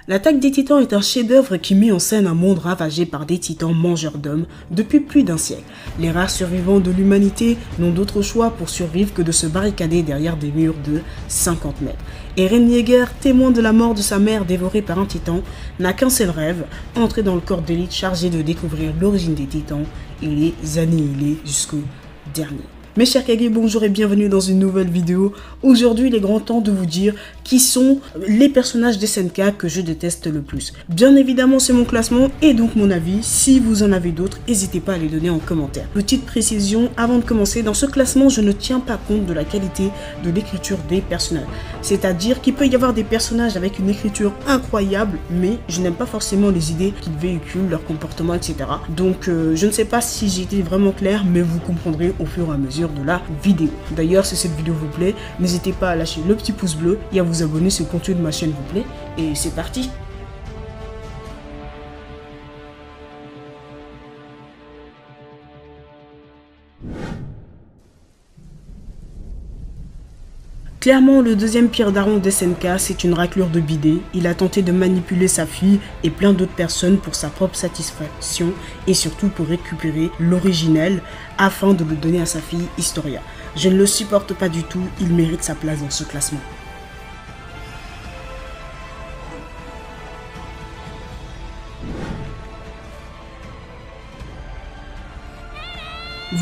L'attaque des titans est un chef-d'œuvre qui met en scène un monde ravagé par des titans mangeurs d'hommes depuis plus d'un siècle. Les rares survivants de l'humanité n'ont d'autre choix pour survivre que de se barricader derrière des murs de 50 mètres. Eren Yeager, témoin de la mort de sa mère dévorée par un titan, n'a qu'un seul rêve, entrer dans le corps d'élite chargé de découvrir l'origine des titans et les annihiler jusqu'au dernier. Mes chers Kage, bonjour et bienvenue dans une nouvelle vidéo. Aujourd'hui, il est grand temps de vous dire qui sont les personnages d'SNK que je déteste le plus. Bien évidemment, c'est mon classement et donc mon avis. Si vous en avez d'autres, n'hésitez pas à les donner en commentaire. Petite précision, avant de commencer, dans ce classement, je ne tiens pas compte de la qualité de l'écriture des personnages. C'est-à-dire qu'il peut y avoir des personnages avec une écriture incroyable, mais je n'aime pas forcément les idées qu'ils véhiculent, leur comportement, etc. Donc, je ne sais pas si j'ai été vraiment clair, mais vous comprendrez au fur et à mesure de la vidéo. D'ailleurs, si cette vidéo vous plaît, n'hésitez pas à lâcher le petit pouce bleu et à vous abonner si le contenu de ma chaîne vous plaît. Et c'est parti! Clairement, le deuxième pire daron d'SNK, c'est une raclure de bidet. Il a tenté de manipuler sa fille et plein d'autres personnes pour sa propre satisfaction et surtout pour récupérer l'originel afin de le donner à sa fille Historia. Je ne le supporte pas du tout, il mérite sa place dans ce classement.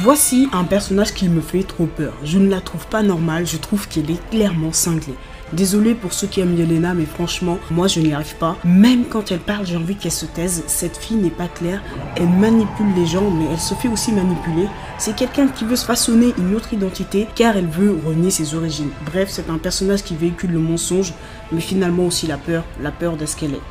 Voici un personnage qui me fait trop peur. Je ne la trouve pas normale, je trouve qu'elle est clairement cinglée. Désolé pour ceux qui aiment Yelena, mais franchement, moi je n'y arrive pas. Même quand elle parle, j'ai envie qu'elle se taise. Cette fille n'est pas claire, elle manipule les gens, mais elle se fait aussi manipuler. C'est quelqu'un qui veut se façonner une autre identité, car elle veut renier ses origines. Bref, c'est un personnage qui véhicule le mensonge, mais finalement aussi la peur de ce qu'elle est.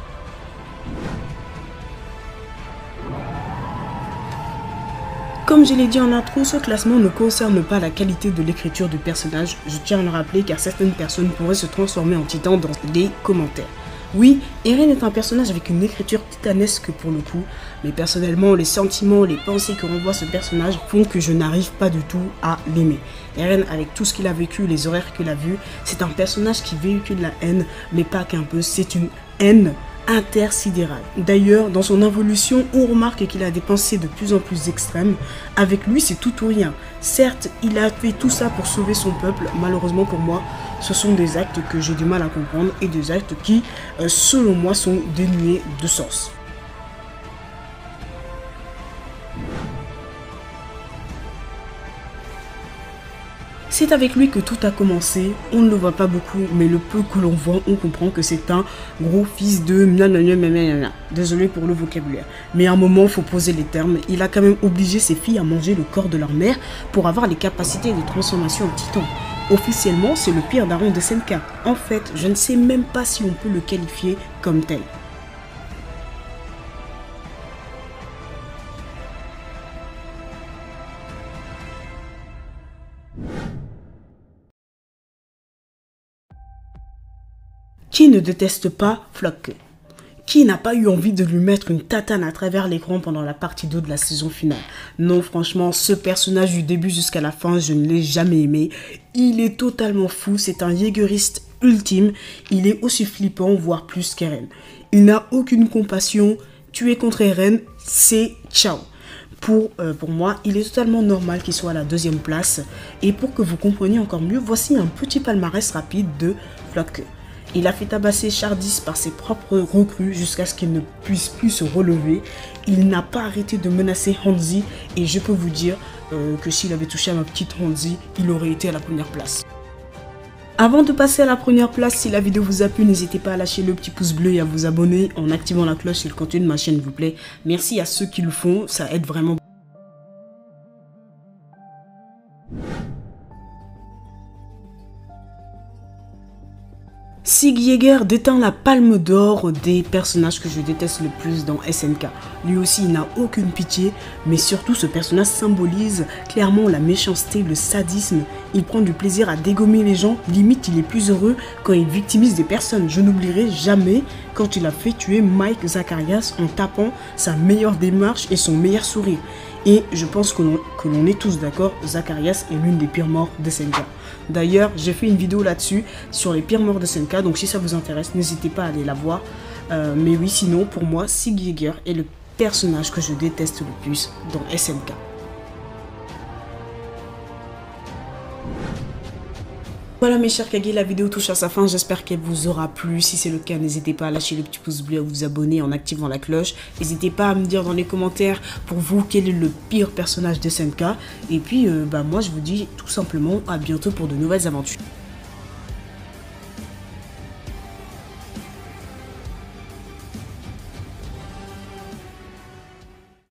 Comme je l'ai dit en intro, ce classement ne concerne pas la qualité de l'écriture du personnage, je tiens à le rappeler car certaines personnes pourraient se transformer en titan dans les commentaires. Oui, Eren est un personnage avec une écriture titanesque pour le coup, mais personnellement, les sentiments, les pensées que renvoie ce personnage font que je n'arrive pas du tout à l'aimer. Eren, avec tout ce qu'il a vécu, les horaires qu'il a vus, c'est un personnage qui véhicule la haine, mais pas qu'un peu, c'est une haine intersidéral. D'ailleurs, dans son évolution, on remarque qu'il a des pensées de plus en plus extrêmes. Avec lui, c'est tout ou rien. Certes, il a fait tout ça pour sauver son peuple. Malheureusement pour moi, ce sont des actes que j'ai du mal à comprendre et des actes qui, selon moi, sont dénués de sens. C'est avec lui que tout a commencé, on ne le voit pas beaucoup, mais le peu que l'on voit, on comprend que c'est un gros fils de nanana. Désolé pour le vocabulaire. Mais à un moment, il faut poser les termes. Il a quand même obligé ses filles à manger le corps de leur mère pour avoir les capacités de transformation en titan. Officiellement, c'est le pire daron de SNK. En fait, je ne sais même pas si on peut le qualifier comme tel. Qui ne déteste pas Floch? Qui n'a pas eu envie de lui mettre une tatane à travers l'écran pendant la partie 2 de la saison finale? Non, franchement, ce personnage du début jusqu'à la fin, je ne l'ai jamais aimé. Il est totalement fou, c'est un Jägeriste ultime. Il est aussi flippant, voire plus qu'Eren. Il n'a aucune compassion. Tuer contre Eren, c'est ciao. Pour moi, il est totalement normal qu'il soit à la deuxième place. Et pour que vous compreniez encore mieux, voici un petit palmarès rapide de Floch. Il a fait tabasser Shardis par ses propres recrues jusqu'à ce qu'il ne puisse plus se relever. Il n'a pas arrêté de menacer Hanzi et je peux vous dire que s'il avait touché à ma petite Hanzi, il aurait été à la première place. Avant de passer à la première place, si la vidéo vous a plu, n'hésitez pas à lâcher le petit pouce bleu et à vous abonner en activant la cloche si le contenu de ma chaîne vous plaît. Merci à ceux qui le font, ça aide vraiment. Sig Jäger détient la palme d'or des personnages que je déteste le plus dans SNK. Lui aussi, il n'a aucune pitié, mais surtout ce personnage symbolise clairement la méchanceté, le sadisme. Il prend du plaisir à dégommer les gens, limite il est plus heureux quand il victimise des personnes. Je n'oublierai jamais quand il a fait tuer Mike Zacharias en tapant sa meilleure démarche et son meilleur sourire. Et je pense que l'on est tous d'accord, Zacharias est l'une des pires morts de SNK. D'ailleurs, j'ai fait une vidéo là-dessus, sur les pires morts de SNK, donc si ça vous intéresse, n'hésitez pas à aller la voir. Mais oui, sinon, pour moi, Sig Yeager est le personnage que je déteste le plus dans SNK. Voilà mes chers Kage, la vidéo touche à sa fin, j'espère qu'elle vous aura plu. Si c'est le cas, n'hésitez pas à lâcher le petit pouce bleu, à vous abonner en activant la cloche. N'hésitez pas à me dire dans les commentaires pour vous quel est le pire personnage de SNK. Et puis moi je vous dis tout simplement à bientôt pour de nouvelles aventures.